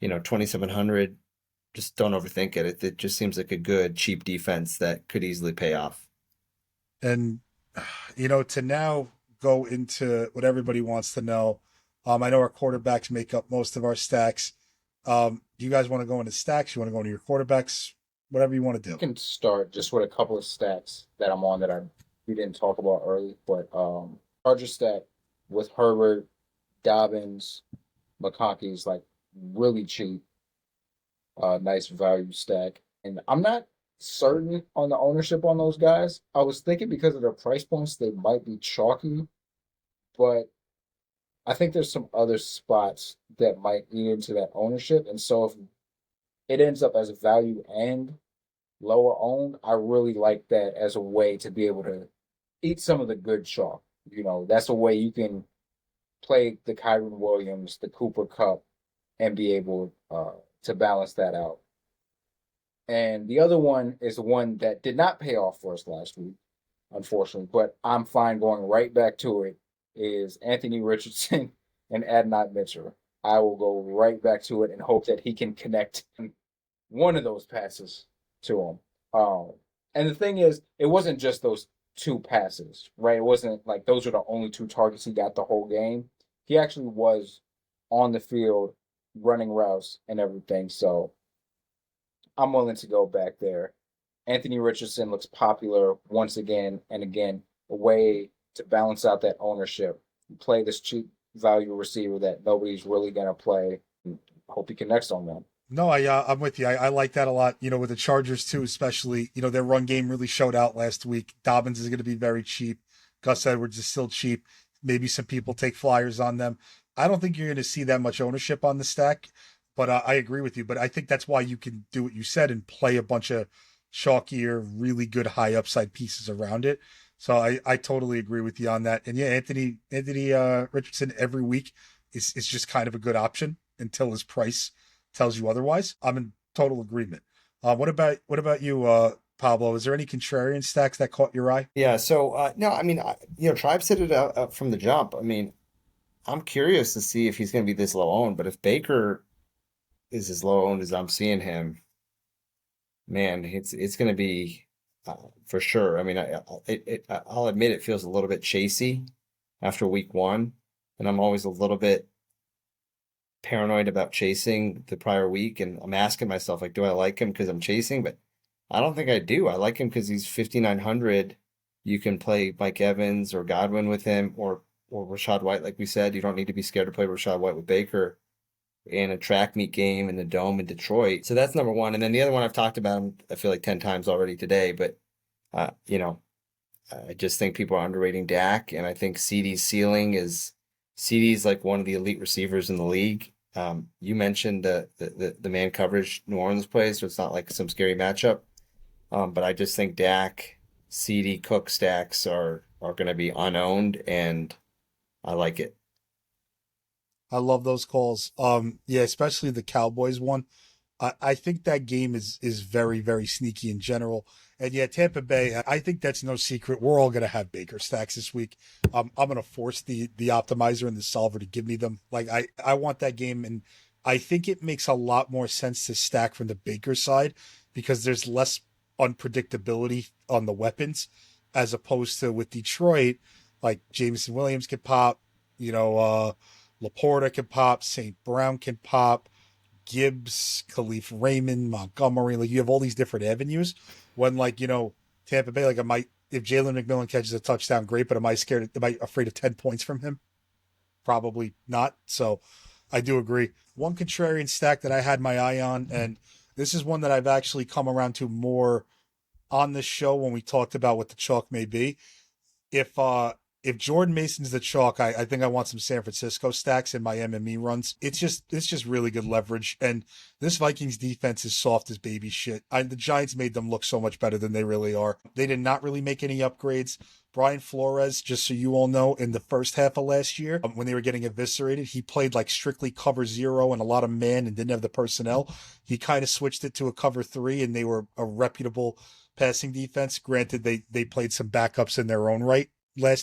2,700. Just don't overthink it. It just seems like a good cheap defense that could easily pay off. And to now go into what everybody wants to know. I know our quarterbacks make up most of our stacks. Do you guys want to go into stacks? You want to go into your quarterbacks? Whatever you want to do. I can start just with a couple of stats that I'm on that we didn't talk about early, but Charger stack with Herbert, Dobbins, McConkey's like really cheap, nice value stack. And I'm not certain on the ownership on those guys. I was thinking because of their price points, they might be chalky, but I think there's some other spots that might eat into that ownership. And so if it ends up as a value and lower owned, I really like that as a way to be able to eat some of the good chalk. That's a way you can play the Kyron Williams, the Cooper Cup, and be able to balance that out. And the other one is the one that did not pay off for us last week, unfortunately, but I'm fine going right back to it, is Anthony Richardson and Adnan Mitchell. I will go right back to it and hope that he can connect one of those passes to him. And the thing is, it wasn't just those 2 passes, right? It wasn't like those were the only 2 targets he got the whole game. He actually was on the field running routes and everything. So I'm willing to go back there. Anthony Richardson looks popular once again and again, a way to balance out that ownership. You play this cheap value receiver that nobody's really gonna play. Hope he connects on them. No, I'm with you. I like that a lot. With the Chargers too, especially. Their run game really showed out last week. Dobbins is going to be very cheap. Gus Edwards is still cheap. Maybe some people take flyers on them. I don't think you're going to see that much ownership on the stack, but I agree with you. But I think that's why you can do what you said and play a bunch of chalkier, really good high upside pieces around it. So I totally agree with you on that. And yeah, Anthony Richardson every week is just kind of a good option until his price tells you otherwise. I'm in total agreement. What about you, Pablo? Is there any contrarian stacks that caught your eye? Yeah, so no, I mean, Tribe said it up from the jump. I mean, I'm curious to see if he's going to be this low owned, but if Baker is as low owned as I'm seeing him, man, it's going to be for sure. I mean, I'll admit it feels a little bit chasey after week one, and I'm always a little bit paranoid about chasing the prior week, and I'm asking myself, like, do I like him because I'm chasing? But I don't think I do. I like him because he's 5,900. You can play Mike Evans or Godwin with him, or Rashad White, like we said. You don't need to be scared to play Rashad White with Baker in a track meet game in the Dome in Detroit. So that's number one. And then the other one I've talked about, I feel like 10 times already today, but uh, you know, I just think people are underrating Dak, and I think CD's like one of the elite receivers in the league. You mentioned the man coverage New Orleans plays, so it's not like some scary matchup. But I just think Dak, CD, Cook stacks are going to be unowned, and I like it. I love those calls. Yeah, especially the Cowboys one. I think that game is very, very sneaky in general. And yeah, Tampa Bay, I think that's no secret. We're all gonna have Baker stacks this week. I'm gonna force the optimizer and the solver to give me them. Like I want that game, and I think it makes a lot more sense to stack from the Baker side because there's less unpredictability on the weapons as opposed to with Detroit, like Jameson Williams can pop, Laporta can pop, St. Brown can pop, Gibbs, Khalif Raymond, Montgomery. Like you have all these different avenues. When Tampa Bay, like if Jalen McMillan catches a touchdown, great. But am I scared? Am I afraid of 10 points from him? Probably not. So I do agree. One contrarian stack that I had my eye on, and this is one that I've actually come around to more on this show when we talked about what the chalk may be. If Jordan Mason's the chalk, I think I want some San Francisco stacks in my MME runs. It's just really good leverage, and this Vikings defense is soft as baby shit. The Giants made them look so much better than they really are. They did not really make any upgrades. Brian Flores, just so you all know, in the first half of last year, when they were getting eviscerated, he played like strictly cover zero and a lot of man and didn't have the personnel. He kind of switched it to a cover three, and they were a reputable passing defense. Granted, they played some backups in their own right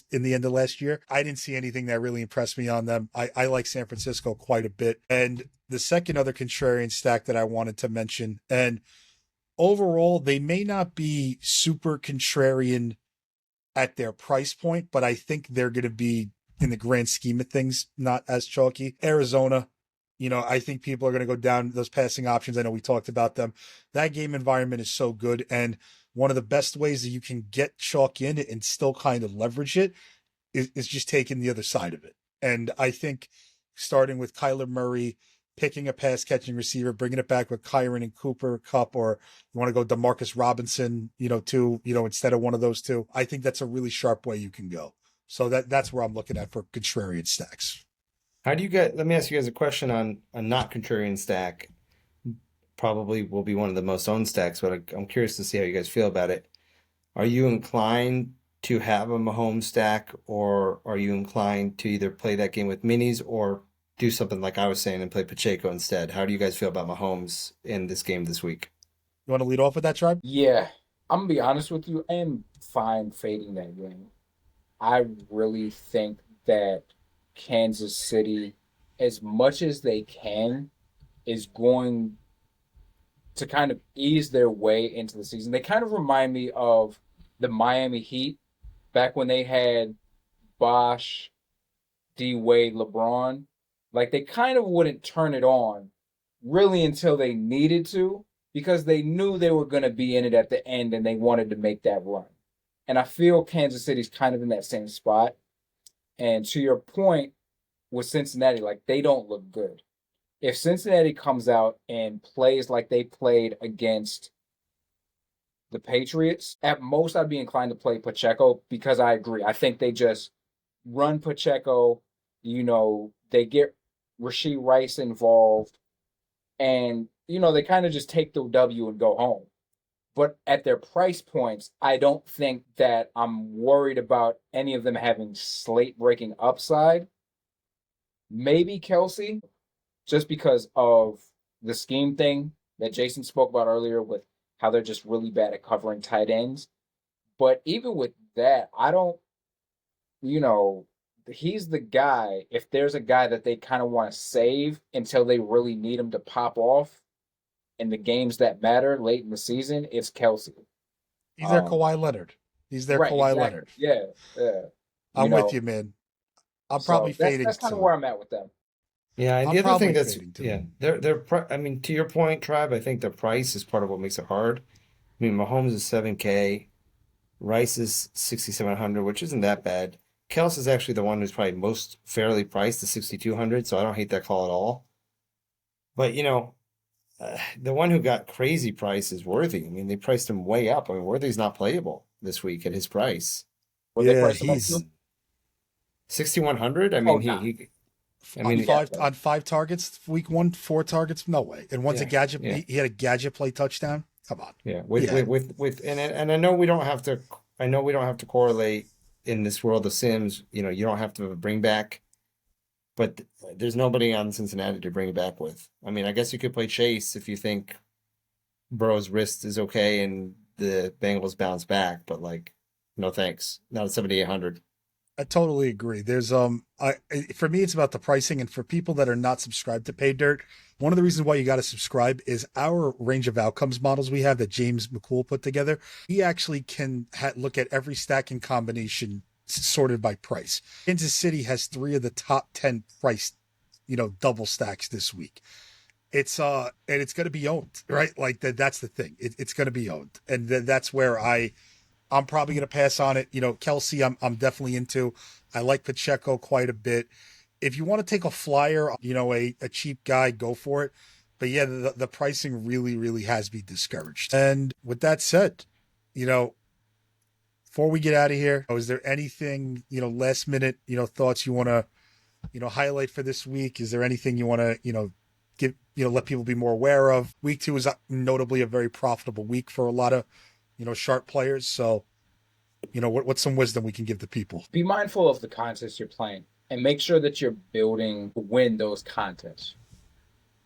in the end of last year. I didn't see anything that really impressed me on them. I like San Francisco quite a bit. And the second other contrarian stack that I wanted to mention, and overall, they may not be super contrarian at their price point, but I think they're going to be, in the grand scheme of things, not as chalky. Arizona, I think people are going to go down those passing options. I know we talked about them. That game environment is so good. And one of the best ways that you can get chalk in it and still kind of leverage it is just taking the other side of it. And I think starting with Kyler Murray, picking a pass catching receiver, bringing it back with Kyron and Cooper Cup, or you want to go Demarcus Robinson, instead of one of those two. I think that's a really sharp way you can go. So that's where I'm looking at for contrarian stacks. How do you get? Let me ask you guys a question on a not contrarian stack. Probably will be one of the most owned stacks, but I'm curious to see how you guys feel about it. Are you inclined to have a Mahomes stack, or are you inclined to either play that game with minis or do something like I was saying and play Pacheco instead? How do you guys feel about Mahomes in this game this week? You want to lead off with that, Tribe? Yeah, I'm gonna be honest with you. I am fine fading that game. I really think that Kansas City, as much as they can, is going to kind of ease their way into the season. They kind of remind me of the Miami Heat back when they had Bosh, D Wade, LeBron. Like they kind of wouldn't turn it on really until they needed to because they knew they were going to be in it at the end and they wanted to make that run. And I feel Kansas City's kind of in that same spot. And to your point, with Cincinnati, like they don't look good. If Cincinnati comes out and plays like they played against the Patriots, at most I'd be inclined to play Pacheco because I agree. I think they just run Pacheco, they get Rashee Rice involved, and they kind of just take the W and go home. But at their price points, I don't think that I'm worried about any of them having slate breaking upside. Maybe Kelsey, just because of the scheme thing that Jason spoke about earlier with how they're just really bad at covering tight ends. But even with that, I don't, you know, he's the guy. If there's a guy that they kind of want to save until they really need him to pop off in the games that matter late in the season, it's Kelsey. He's their Um, Kawhi Leonard. He's their right, Kawhi exactly. Leonard. Yeah, yeah. You I'm with know, you, man. I'm probably so that's fading that's kind of where too. I'm at with them. Yeah, and I'm the other thing probably that's fading too. yeah, I mean, to your point, Tribe, I think the price is part of what makes it hard. I mean, Mahomes is 7K, Rice is 6,700, which isn't that bad. Kels is actually the one who's probably most fairly priced to 6,200, so I don't hate that call at all. But the one who got crazy price is Worthy. I mean, they priced him way up. I mean, Worthy's not playable this week at his price. What they Yeah, price him up he's to? 6,100? I Oh, mean, nah. I on mean, Yeah, five on 5 targets week one, 4 targets. No way. And one's a yeah, gadget. yeah. He had a gadget play touchdown. Come on. Yeah, Yeah, and I know we don't have to. I know we don't have to correlate in this world of Sims. You don't have to bring back, but there's nobody on Cincinnati to bring it back with. I mean, I guess you could play Chase if you think Burrow's wrist is okay and the Bengals bounce back, but no thanks. Not at 7,800. I totally agree. There's for me it's about the pricing, and for people that are not subscribed to Paydirt, one of the reasons why you got to subscribe is our range of outcomes models we have that James McCool put together. We actually can look at every stacking combination sorted by price. Kansas City has 3 of the top 10 price, double stacks this week. And it's going to be owned, right? Like that's the thing. It's going to be owned, and that's where I'm probably going to pass on it. Kelsey, I'm definitely into. I like Pacheco quite a bit. If you want to take a flyer, a cheap guy, go for it. But yeah, the pricing really, really has me discouraged. And with that said, you know, before we get out of here, is there anything, last minute, thoughts you want to, highlight for this week? Is there anything you want to, give, let people be more aware of? Week 2 is notably a very profitable week for a lot of, sharp players. So, what's some wisdom we can give the people? be mindful of the contests you're playing and make sure that you're building to win those contests.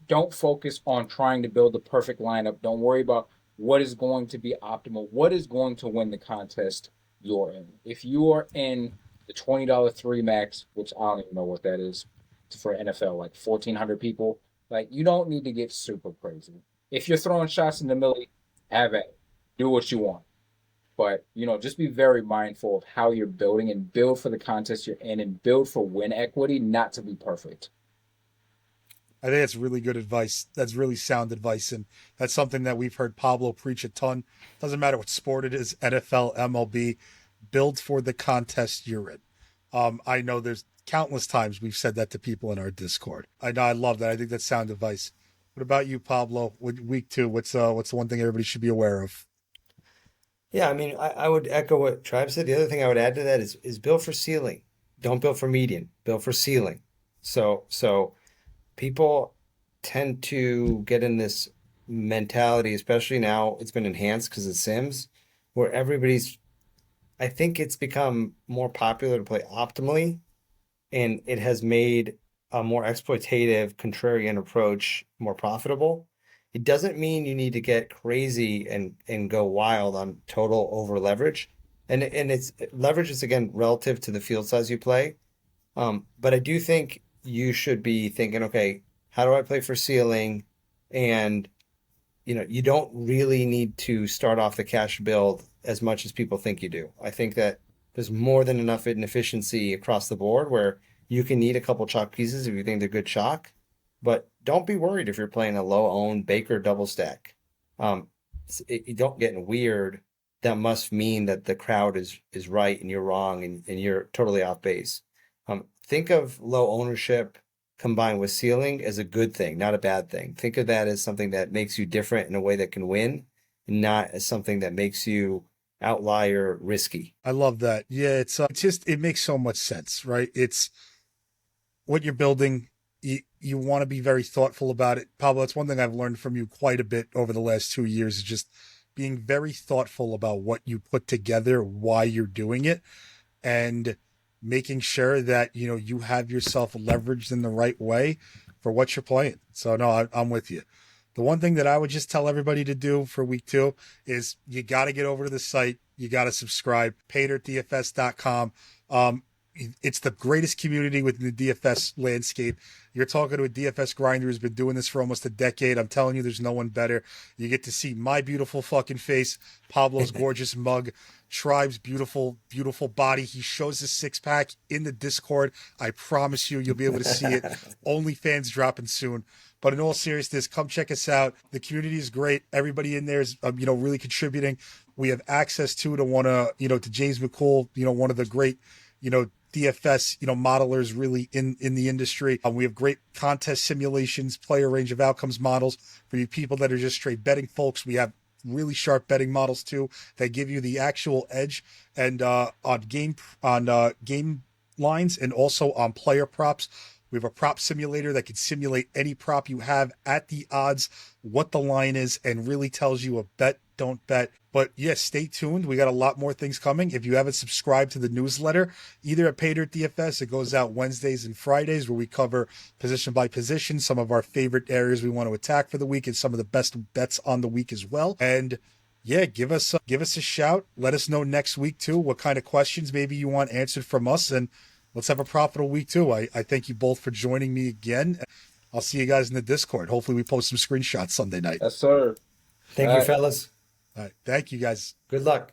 Don't focus on trying to build the perfect lineup. Don't worry about what is going to be optimal, what is going to win the contest you're in. If you are in the $20 three max, which I don't even know what that is for NFL, like 1,400 people, like you don't need to get super crazy. If you're throwing shots in the middle, have at it. Do what you want. But just be very mindful of how you're building and build for the contest you're in and build for win equity, not to be perfect. I think that's really good advice. That's really sound advice. And that's something that we've heard Pablo preach a ton. Doesn't matter what sport it is, NFL, MLB, build for the contest you're in. I know there's countless times we've said that to people in our Discord. I know, I love that. I think that's sound advice. What about you, Pablo? Week 2, what's the one thing everybody should be aware of? Yeah, I mean, I would echo what Tribe said. The other thing I would add to that is build for ceiling. Don't build for median. Build for ceiling. So people tend to get in this mentality, especially now it's been enhanced because of Sims, where I think it's become more popular to play optimally, and it has made a more exploitative, contrarian approach more profitable. It doesn't mean you need to get crazy and go wild on total over leverage. And it's leverage is again relative to the field size you play. But I do think you should be thinking, okay, how do I play for ceiling? And you don't really need to start off the cash build as much as people think you do. I think that there's more than enough inefficiency across the board where you can need a couple chalk pieces if you think they're good chalk, but don't be worried if you're playing a low owned Baker double stack. You don't get weird. That must mean that the crowd is right and you're wrong and you're totally off base. think of low ownership combined with ceiling as a good thing, not a bad thing. Think of that as something that makes you different in a way that can win, and not as something that makes you outlier risky. I love that. Yeah, it's just it makes so much sense, right? It's what you're building. You want to be very thoughtful about it. Pablo, that's one thing I've learned from you quite a bit over the last 2 years is just being very thoughtful about what you put together, why you're doing it, and making sure that you have yourself leveraged in the right way for what you're playing. So no, I'm with you. The one thing that I would just tell everybody to do for week 2 is you got to get over to the site. You got to subscribe, paydirtdfs.com. It's the greatest community within the DFS landscape. You're talking to a DFS grinder who's been doing this for almost a decade. I'm telling you, there's no one better. You get to see my beautiful fucking face, Pablo's gorgeous mug, Tribe's beautiful, beautiful body. He shows his six-pack in the Discord. I promise you'll be able to see it. OnlyFans dropping soon. But in all seriousness, come check us out. The community is great. Everybody in there is, really contributing. We have access to one of, to James McCool, one of the great, DFS, modelers really in the industry. We have great contest simulations, player range of outcomes models for you people that are just straight betting folks. We have really sharp betting models too that give you the actual edge and on game lines and also on player props. We have a prop simulator that can simulate any prop you have at the odds, what the line is, and really tells you a bet, don't bet. But yes, stay tuned. We got a lot more things coming. If you haven't subscribed to the newsletter, either at Paydirt DFS, it goes out Wednesdays and Fridays where we cover position by position, some of our favorite areas we want to attack for the week and some of the best bets on the week as well. And yeah, give us a shout. Let us know next week too what kind of questions maybe you want answered from us, and let's have a profitable week too. I thank you both for joining me again. I'll see you guys in the Discord. Hopefully we post some screenshots Sunday night. Yes, sir. Thank you, fellas. All right. Thank you guys. Good luck.